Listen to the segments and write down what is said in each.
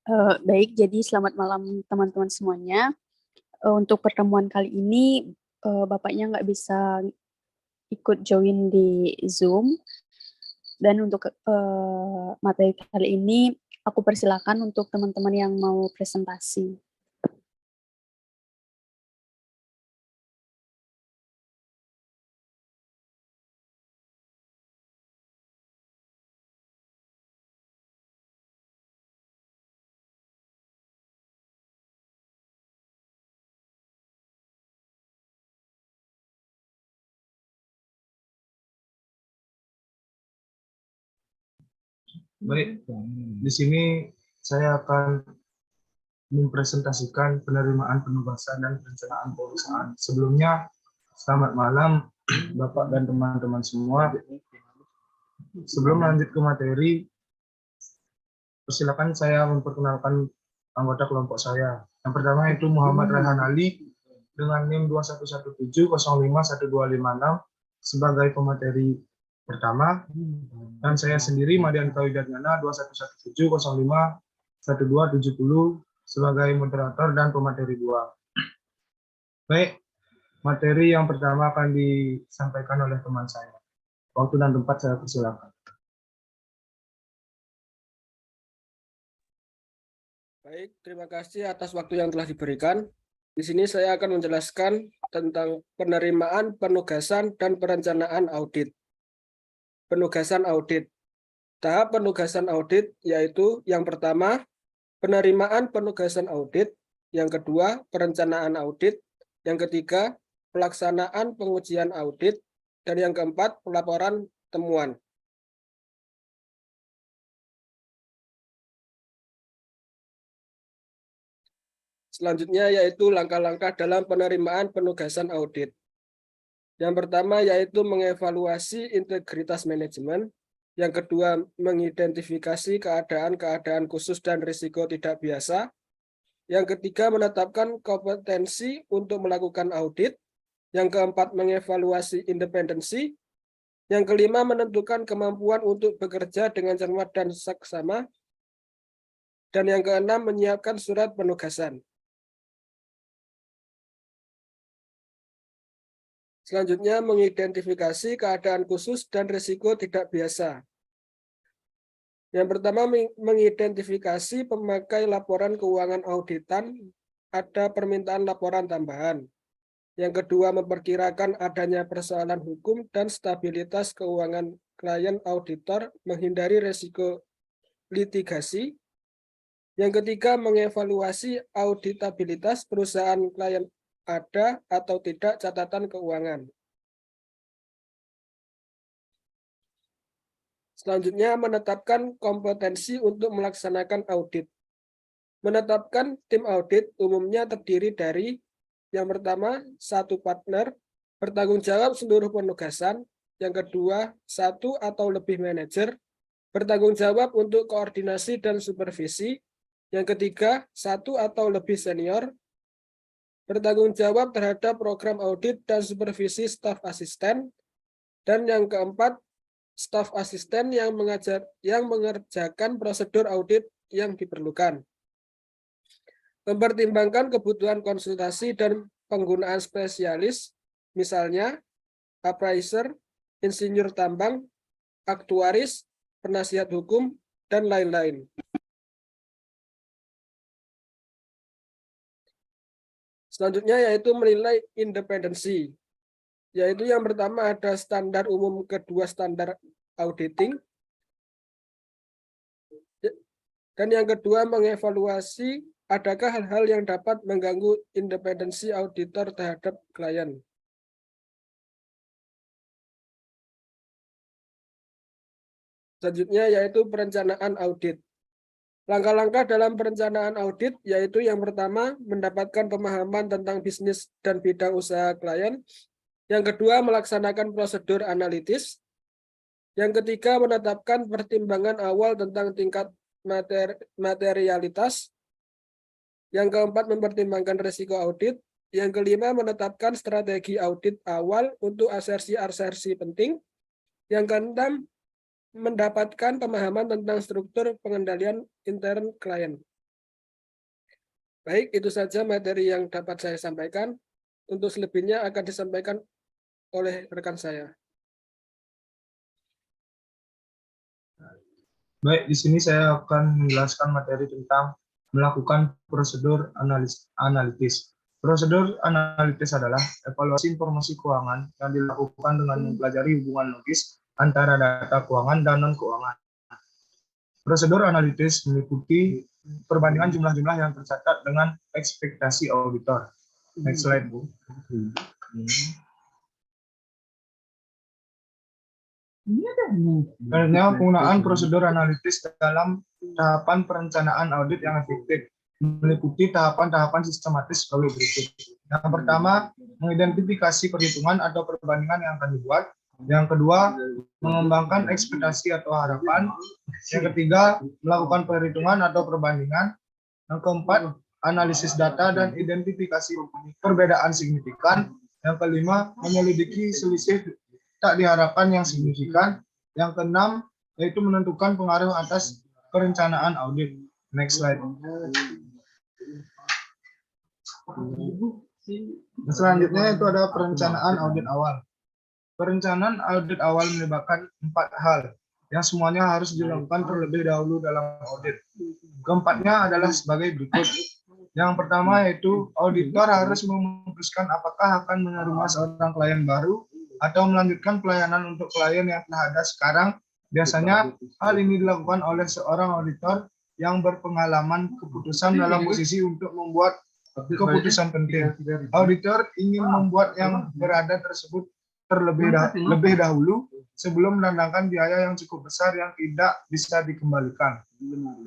Baik, jadi selamat malam teman-teman semuanya. Untuk pertemuan kali ini, Bapaknya nggak bisa ikut join di Zoom, dan untuk materi kali ini, aku persilakan untuk teman-teman yang mau presentasi. Baik, di sini saya akan mempresentasikan penerimaan penugasan dan perencanaan perusahaan. Sebelumnya, selamat malam Bapak dan teman-teman semua. Sebelum lanjut ke materi, persilakan saya memperkenalkan anggota kelompok saya. Yang pertama itu Muhammad Raihan Ali dengan NIM 2117051256 sebagai pemateri pertama, dan saya sendiri Madianka Widarnyana 2117051270 sebagai moderator dan pemateri 2. Baik, materi yang pertama akan disampaikan oleh teman saya. Waktu dan tempat saya persilakan. Baik, terima kasih atas waktu yang telah diberikan. Di sini saya akan menjelaskan tentang penerimaan, penugasan, dan perencanaan audit. Penugasan audit. Tahap penugasan audit yaitu yang pertama, penerimaan penugasan audit, yang kedua, perencanaan audit, yang ketiga, pelaksanaan pengujian audit, dan yang keempat, pelaporan temuan. Selanjutnya yaitu langkah-langkah dalam penerimaan penugasan audit. Yang pertama yaitu mengevaluasi integritas manajemen. Yang kedua, mengidentifikasi keadaan-keadaan khusus dan risiko tidak biasa. Yang ketiga, menetapkan kompetensi untuk melakukan audit. Yang keempat, mengevaluasi independensi. Yang kelima, menentukan kemampuan untuk bekerja dengan cermat dan seksama. Dan yang keenam, menyiapkan surat penugasan. Selanjutnya, mengidentifikasi keadaan khusus dan risiko tidak biasa. Yang pertama, mengidentifikasi pemakai laporan keuangan auditan, ada permintaan laporan tambahan. Yang kedua, memperkirakan adanya persoalan hukum dan stabilitas keuangan klien auditor, menghindari risiko litigasi. Yang ketiga, mengevaluasi auditabilitas perusahaan klien, ada atau tidak catatan keuangan. Selanjutnya, menetapkan kompetensi untuk melaksanakan audit. Menetapkan tim audit umumnya terdiri dari yang pertama, satu partner, bertanggung jawab seluruh penugasan. Yang kedua, satu atau lebih manajer, bertanggung jawab untuk koordinasi dan supervisi. Yang ketiga, satu atau lebih senior, bertanggung jawab terhadap program audit dan supervisi staf asisten. Dan yang keempat, staf asisten yang mengerjakan prosedur audit yang diperlukan. Mempertimbangkan kebutuhan konsultasi dan penggunaan spesialis, misalnya appraiser, insinyur tambang, aktuaris, penasihat hukum, dan lain-lain. Selanjutnya yaitu menilai independensi, yaitu yang pertama ada standar umum, kedua standar auditing, dan yang kedua mengevaluasi adakah hal-hal yang dapat mengganggu independensi auditor terhadap klien. Selanjutnya yaitu perencanaan audit. Langkah-langkah dalam perencanaan audit yaitu yang pertama mendapatkan pemahaman tentang bisnis dan bidang usaha klien. Yang kedua melaksanakan prosedur analitis. Yang ketiga menetapkan pertimbangan awal tentang tingkat materialitas. Yang keempat mempertimbangkan risiko audit. Yang kelima menetapkan strategi audit awal untuk asersi-asersi penting. Yang keenam mendapatkan pemahaman tentang struktur pengendalian intern klien. Baik, itu saja materi yang dapat saya sampaikan. Untuk selebihnya akan disampaikan oleh rekan saya. Baik, di sini saya akan menjelaskan materi tentang melakukan prosedur analitis. Prosedur analitis adalah evaluasi informasi keuangan yang dilakukan dengan mempelajari hubungan logis antara data keuangan dan non-keuangan. Prosedur analitis meliputi perbandingan jumlah-jumlah yang tercatat dengan ekspektasi auditor. Next slide, Bu. Selanjutnya, penggunaan prosedur analitis dalam tahapan perencanaan audit yang efektif meliputi tahapan-tahapan sistematis sebagai berikut. Yang pertama, mengidentifikasi perhitungan atau perbandingan yang akan dibuat. Yang kedua, mengembangkan ekspektasi atau harapan. Yang ketiga, melakukan perhitungan atau perbandingan. Yang keempat, analisis data dan identifikasi perbedaan signifikan. Yang kelima, menyelidiki selisih tak diharapkan yang signifikan. Yang keenam, yaitu menentukan pengaruh atas perencanaan audit. Next slide. Selanjutnya itu ada perencanaan audit awal. Perencanaan audit awal melibatkan 4 hal yang semuanya harus dilakukan terlebih dahulu dalam audit. Keempatnya adalah sebagai berikut. Yang pertama yaitu auditor harus memutuskan apakah akan menerima seorang klien baru atau melanjutkan pelayanan untuk klien yang telah ada sekarang. Biasanya hal ini dilakukan oleh seorang auditor yang berpengalaman keputusan dalam posisi untuk membuat keputusan penting. Auditor ingin membuat yang berada tersebut lebih dahulu sebelum mendatangkan biaya yang cukup besar yang tidak bisa dikembalikan.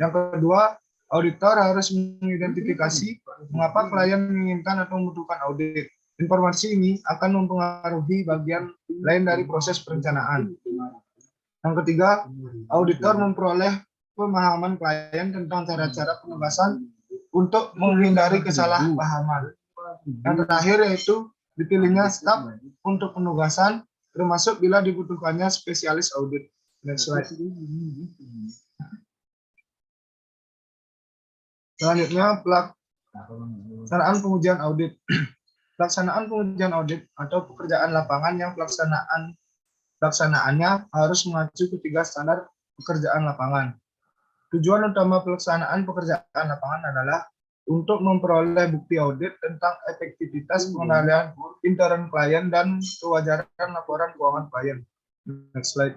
Yang kedua, auditor harus mengidentifikasi mengapa klien menginginkan atau membutuhkan audit. Informasi ini akan mempengaruhi bagian lain dari proses perencanaan. Yang ketiga, auditor memperoleh pemahaman klien tentang cara-cara penugasan untuk menghindari kesalahpahaman. Yang terakhir yaitu dipilihnya staf untuk penugasan, termasuk bila dibutuhkannya spesialis audit. Next slide. Selanjutnya, pelaksanaan pengujian audit. Pelaksanaan pengujian audit atau pekerjaan lapangan yang pelaksanaannya harus mengacu ketiga standar pekerjaan lapangan. Tujuan utama pelaksanaan pekerjaan lapangan adalah untuk memperoleh bukti audit tentang efektivitas pengendalian intern klien dan kewajaran laporan keuangan klien. Next slide.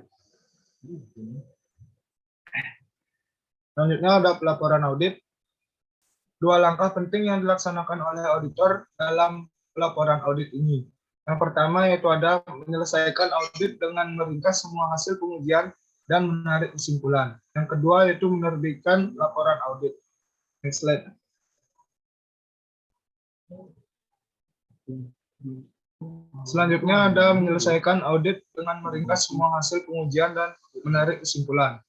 Selanjutnya ada pelaporan audit. 2 langkah penting yang dilaksanakan oleh auditor dalam pelaporan audit ini. Yang pertama yaitu ada menyelesaikan audit dengan meringkas semua hasil pengujian dan menarik kesimpulan. Yang kedua yaitu menerbitkan laporan audit. Next slide. Selanjutnya ada menyelesaikan audit dengan meringkas semua hasil pengujian dan menarik kesimpulan.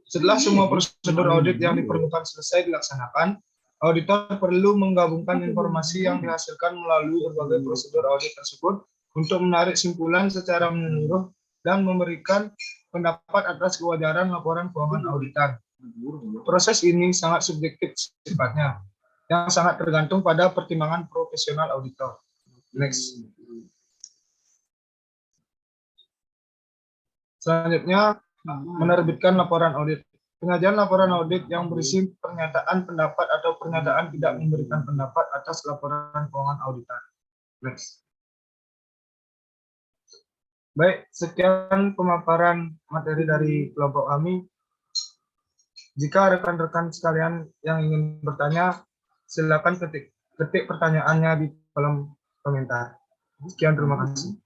Setelah semua prosedur audit yang diperlukan selesai dilaksanakan, auditor perlu menggabungkan informasi yang dihasilkan melalui berbagai prosedur audit tersebut untuk menarik kesimpulan secara menyeluruh dan memberikan pendapat atas kewajaran laporan keuangan auditan. Proses ini sangat subjektif sifatnya, yang sangat tergantung pada pertimbangan profesional auditor. Next. Selanjutnya, menerbitkan laporan audit. Penyajian laporan audit yang berisi pernyataan pendapat atau pernyataan tidak memberikan pendapat atas laporan keuangan auditan. Next. Baik, sekian pemaparan materi dari kelompok kami. Jika rekan-rekan sekalian yang ingin bertanya, silakan ketik pertanyaannya di kolom komentar. Sekian, terima kasih.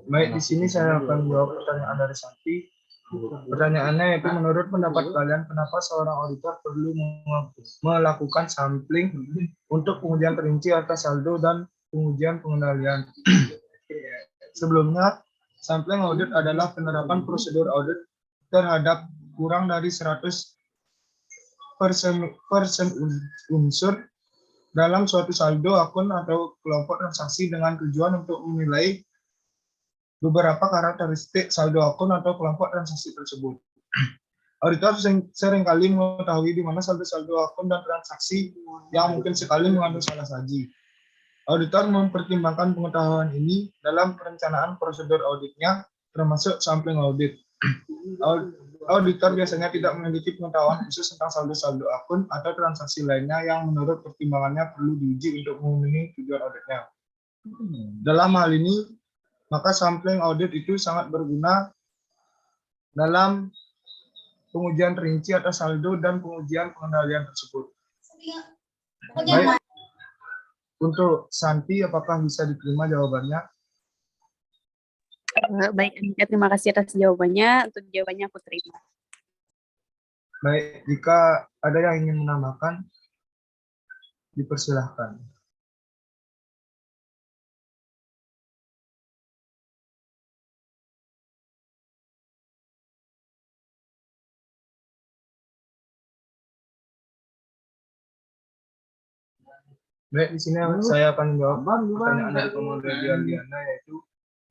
Baik, di sini saya akan menjawab pertanyaan dari Santi. Pertanyaannya yaitu menurut pendapat kalian kenapa seorang auditor perlu melakukan sampling untuk pengujian perinci atas saldo dan pengujian pengendalian. Sebelumnya, sampling audit adalah penerapan prosedur audit terhadap kurang dari 100 unsur dalam suatu saldo akun atau kelompok transaksi dengan tujuan untuk menilai beberapa karakteristik saldo akun atau kelompok transaksi tersebut. Auditor seringkali mengetahui di mana saldo-saldo akun dan transaksi yang mungkin sekali mengandung salah saji. Auditor mempertimbangkan pengetahuan ini dalam perencanaan prosedur auditnya, termasuk sampling audit. Auditor biasanya tidak memiliki pengetahuan khusus tentang saldo-saldo akun atau transaksi lainnya yang menurut pertimbangannya perlu diuji untuk memenuhi tujuan auditnya. Dalam hal ini, maka sampling audit itu sangat berguna dalam pengujian rinci atas saldo dan pengujian pengendalian tersebut. Baik, untuk Santi, apakah bisa diterima jawabannya? Baik, Andika, terima kasih atas jawabannya. Untuk jawabannya aku terima. Baik, jika ada yang ingin menambahkan, dipersilahkan. Baik, di sini saya akan menjawab pertanyaan dari pemohon Diana, yaitu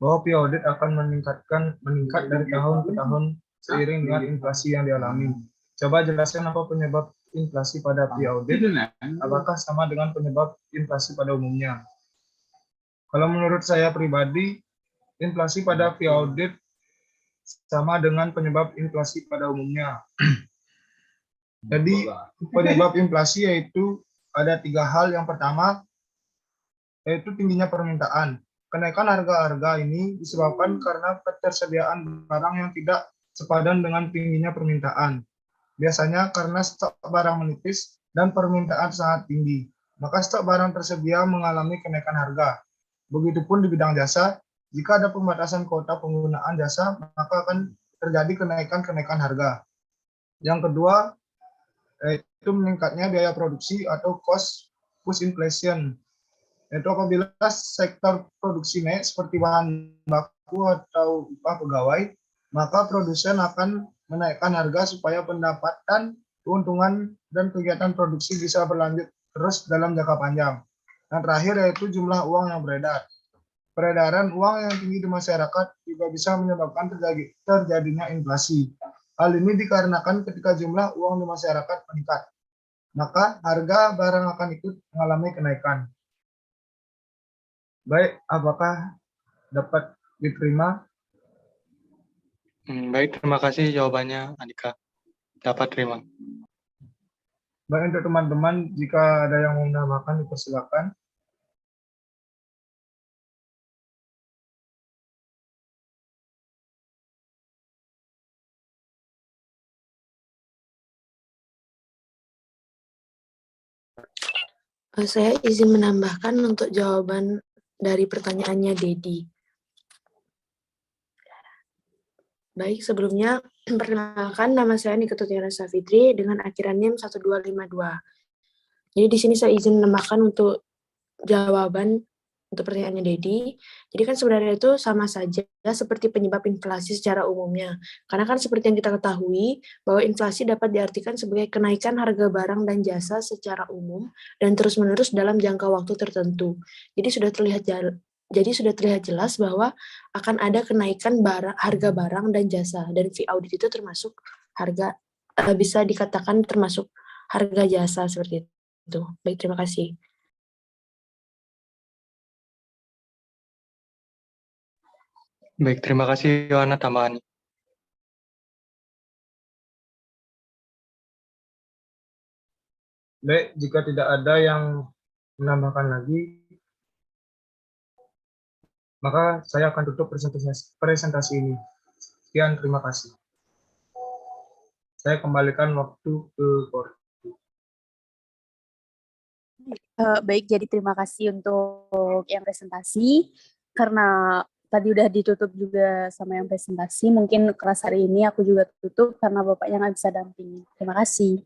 bahwa fee audit akan meningkat dari tahun ke tahun seiring dengan inflasi yang dialami. Coba jelaskan apa penyebab inflasi pada fee audit? Apakah sama dengan penyebab inflasi pada umumnya? Kalau menurut saya pribadi, inflasi pada fee audit sama dengan penyebab inflasi pada umumnya. Jadi penyebab inflasi yaitu ada 3 hal. Yang pertama yaitu tingginya permintaan. Kenaikan harga-harga ini disebabkan karena ketersediaan barang yang tidak sepadan dengan tingginya permintaan. Biasanya karena stok barang menipis dan permintaan sangat tinggi, maka stok barang tersedia mengalami kenaikan harga. Begitupun di bidang jasa, jika ada pembatasan kuota penggunaan jasa, maka akan terjadi kenaikan harga. Yang kedua, yaitu meningkatnya biaya produksi atau cost push inflation. Yaitu apabila sektor produksi naik seperti bahan baku atau upah pegawai, maka produsen akan menaikkan harga supaya pendapatan, keuntungan, dan kegiatan produksi bisa berlanjut terus dalam jangka panjang. Dan terakhir yaitu jumlah uang yang beredar. Peredaran uang yang tinggi di masyarakat juga bisa menyebabkan terjadinya inflasi. Hal ini dikarenakan ketika jumlah uang di masyarakat meningkat, maka harga barang akan ikut mengalami kenaikan. Baik, apakah dapat diterima? Baik, terima kasih jawabannya, Andika. Dapat terima. Baik, untuk teman-teman, jika ada yang mau menambahkan, dipersilakan. Saya izin menambahkan untuk jawaban dari pertanyaannya Dedi. Baik, sebelumnya perkenalkan nama saya Nikita Tiara Safitri dengan akhiran NIM 1252. Jadi di sini saya izin menambahkan untuk jawaban untuk pertanyaannya Dedi. Jadi kan sebenarnya itu sama saja seperti penyebab inflasi secara umumnya. Karena kan seperti yang kita ketahui bahwa inflasi dapat diartikan sebagai kenaikan harga barang dan jasa secara umum dan terus-menerus dalam jangka waktu tertentu. Jadi sudah terlihat jelas bahwa akan ada kenaikan harga barang dan jasa, dan fee audit itu termasuk harga, bisa dikatakan termasuk harga jasa seperti itu. Baik, terima kasih. Baik, terima kasih Yohana tambahan. Baik, jika tidak ada yang menambahkan lagi, maka saya akan tutup presentasi ini. Sekian, terima kasih. Saya kembalikan waktu ke Korti. Baik, jadi terima kasih untuk yang presentasi. Karena tadi udah ditutup juga sama yang presentasi, mungkin kelas hari ini aku juga tutup karena Bapaknya nggak bisa dampingi. Terima kasih.